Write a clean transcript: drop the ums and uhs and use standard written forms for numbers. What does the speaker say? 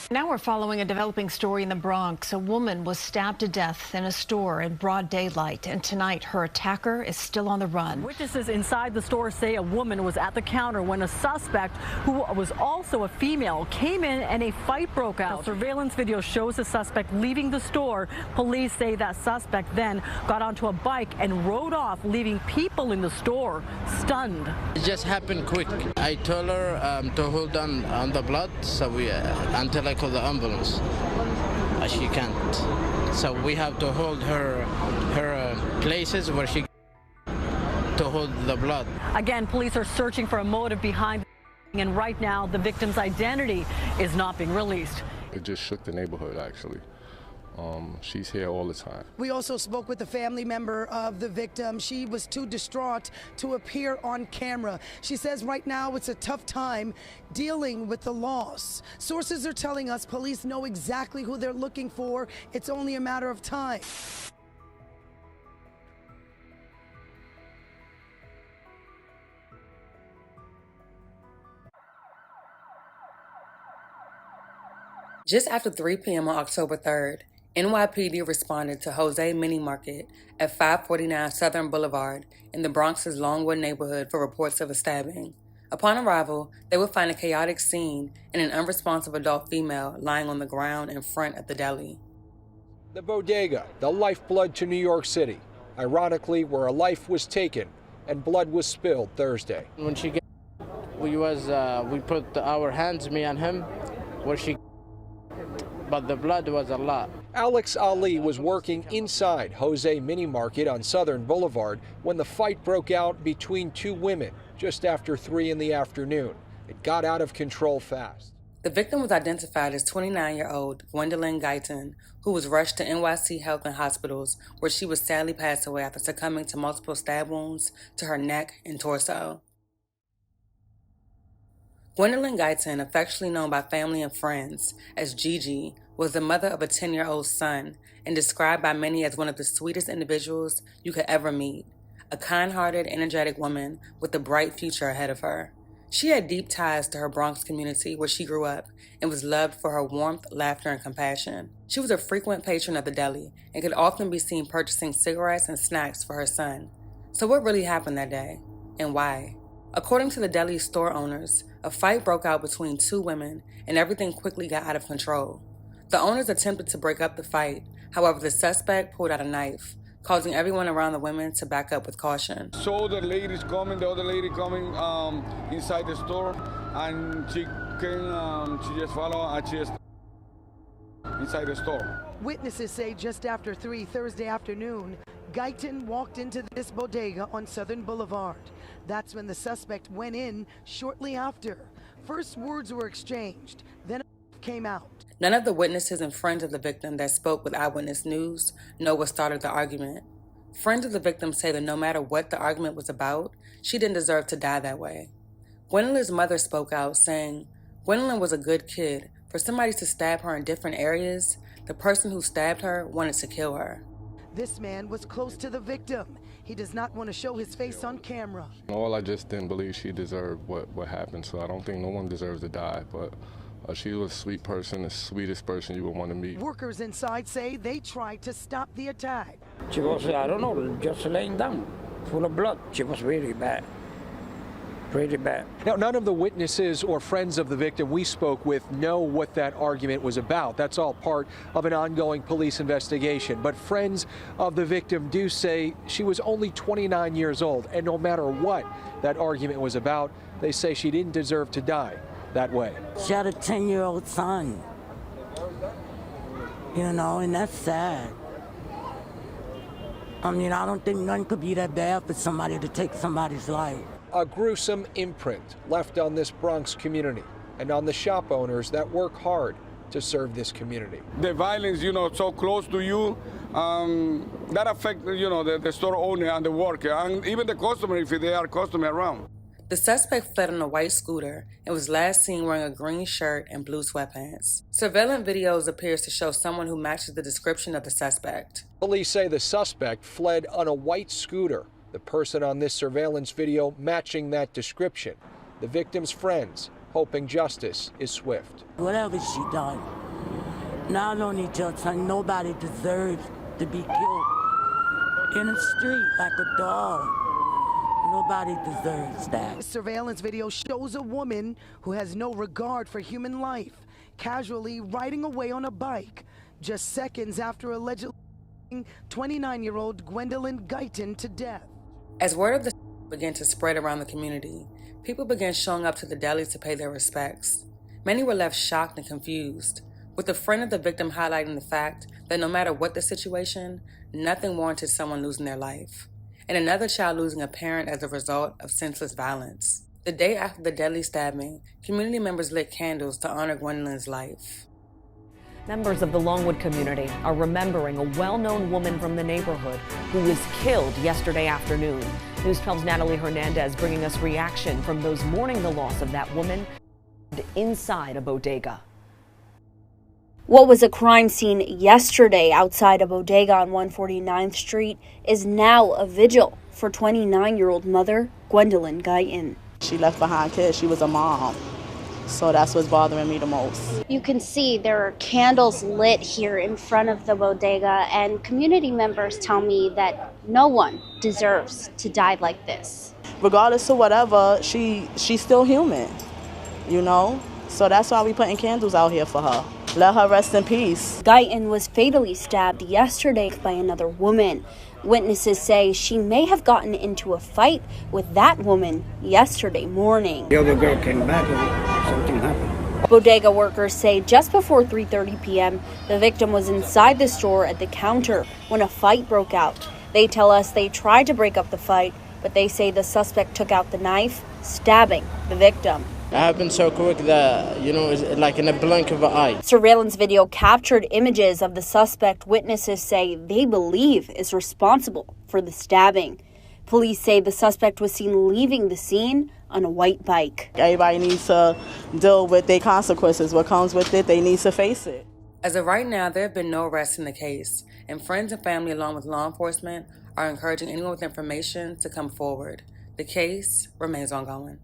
Now we're following a developing story in the Bronx. A woman was stabbed to death in a store in broad daylight, and tonight her attacker is still on the run. Witnesses inside the store say a woman was at the counter when a suspect, who was also a female, came in and a fight broke out. The surveillance video shows the suspect leaving the store. Police say that suspect then got onto a bike and rode off, leaving people in the store stunned. It just happened quick. I told her to hold on the blood, so we until I call the ambulance. She can't. So we have to hold her places where she to hold the blood. Again, police are searching for a motive behind the, and right now the victim's identity is not being released. It just shook the neighborhood, actually. She's here all the time. We also spoke with a family member of the victim. She was too distraught to appear on camera. She says right now it's a tough time dealing with the loss. Sources are telling us police know exactly who they're looking for. It's only a matter of time. Just after 3 p.m. on October 3rd, NYPD responded to Jose Mini Market at 549 Southern Boulevard in the Bronx's Longwood neighborhood for reports of a stabbing. Upon arrival, they would find a chaotic scene and an unresponsive adult female lying on the ground in front of the deli. The bodega, the lifeblood to New York City, ironically where a life was taken and blood was spilled Thursday. When she got, we put our hands, me and him, where she, but the blood was a lot. Alex Ali was working inside Jose Mini Market on Southern Boulevard when the fight broke out between two women just after 3 in the afternoon. It got out of control fast. The victim was identified as 29-year-old Gwendolyn Guyton, who was rushed to NYC Health and Hospitals, where she would sadly pass away after succumbing to multiple stab wounds to her neck and torso. Gwendolyn Guyton, affectionately known by family and friends as Gigi, was the mother of a 10-year-old son and described by many as one of the sweetest individuals you could ever meet, a kind-hearted, energetic woman with a bright future ahead of her. She had deep ties to her Bronx community where she grew up and was loved for her warmth, laughter, and compassion. She was a frequent patron of the deli and could often be seen purchasing cigarettes and snacks for her son. So what really happened that day, and why? According to the deli's store owners, a fight broke out between two women and everything quickly got out of control. The owners attempted to break up the fight. However, the suspect pulled out a knife, causing everyone around the women to back up with caution. So the lady's coming, the other lady coming inside the store, and she came, she just followed, and she just inside the store. Witnesses say just after 3 Thursday afternoon, Guyton walked into this bodega on Southern Boulevard. That's when the suspect went in shortly after. First words were exchanged, then came out. None of the witnesses and friends of the victim that spoke with Eyewitness News know what started the argument. Friends of the victim say that no matter what the argument was about, she didn't deserve to die that way. Gwendolyn's mother spoke out, saying, Gwendolyn was a good kid. For somebody to stab her in different areas, the person who stabbed her wanted to kill her. This man was close to the victim. He does not want to show his face on camera. I just didn't believe she deserved what happened, so I don't think no one deserves to die, but she was a sweet person, the sweetest person you would want to meet. Workers inside say they tried to stop the attack. She was, I don't know, just laying down, full of blood. She was really bad. Pretty bad. Now, none of the witnesses or friends of the victim we spoke with know what that argument was about. That's all part of an ongoing police investigation. But friends of the victim do say she was only 29 years old, and no matter what that argument was about, they say she didn't deserve to die that way. She had a 10-year-old son, and that's sad. I mean, I don't think nothing could be that bad for somebody to take somebody's life. A gruesome imprint left on this Bronx community and on the shop owners that work hard to serve this community. The violence, so close to you, that affects, the store owner and the worker, and even the customer if they are customer around. The suspect fled on a white scooter and was last seen wearing a green shirt and blue sweatpants. Surveillance videos appears to show someone who matches the description of the suspect. Police say the suspect fled on a white scooter. The person on this surveillance video matching that description. The victim's friends hoping justice is swift. Whatever she done, Not only just nobody deserves to be killed in the street like a dog. Nobody deserves that. Surveillance video shows a woman who has no regard for human life, casually riding away on a bike, just seconds after allegedly 29-year-old Gwendolyn Guyton to death. As word of the began to spread around the community, people began showing up to the delis to pay their respects. Many were left shocked and confused, with a friend of the victim highlighting the fact that no matter what the situation, nothing warranted someone losing their life, and another child losing a parent as a result of senseless violence. The day after the Deli stabbing, community members lit candles to honor Gwendolyn's life. Members of the Longwood community are remembering a well-known woman from the neighborhood who was killed yesterday afternoon. News 12's Natalie Hernandez bringing us reaction from those mourning the loss of that woman inside a bodega. What was a crime scene yesterday outside a bodega on 149th Street is now a vigil for 29-year-old mother Gwendolyn Guyton. She left behind kids. She was a mom. So that's what's bothering me the most. You can see there are candles lit here in front of the bodega, and community members tell me that no one deserves to die like this. Regardless of whatever, she's still human, you know? So that's why we putting candles out here for her. Let her rest in peace. Guyton was fatally stabbed yesterday by another woman. Witnesses say she may have gotten into a fight with that woman yesterday morning. The other girl came back and something happened. Bodega workers say just before 3:30 p.m., the victim was inside the store at the counter when a fight broke out. They tell us they tried to break up the fight, but they say the suspect took out the knife, stabbing the victim. It happened so quick that, it's like in a blink of an eye. Surveillance video captured images of the suspect witnesses say they believe is responsible for the stabbing. Police say the suspect was seen leaving the scene on a white bike. Everybody needs to deal with their consequences. What comes with it, they need to face it. As of right now, there have been no arrests in the case, and friends and family along with law enforcement are encouraging anyone with information to come forward. The case remains ongoing.